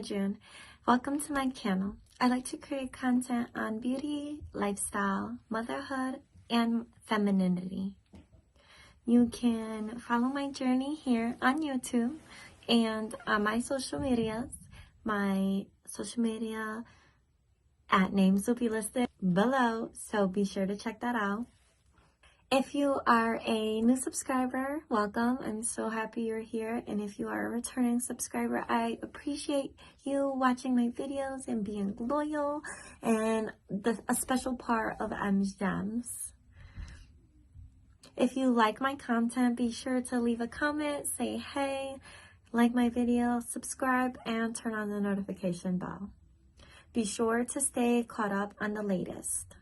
of June. Welcome to my channel. I like to create content on beauty, lifestyle, motherhood, and femininity. You can follow my journey here on YouTube and on my social medias. My social media names will be listed below, so be sure to check that out. If you are a new subscriber, welcome. I'm so happy you're here. And if you are a returning subscriber, I appreciate you watching my videos and being loyal and a special part of GEMz. If you like my content, be sure to leave a comment, say hey, like my video, subscribe, and turn on the notification bell. Be sure to stay caught up on the latest.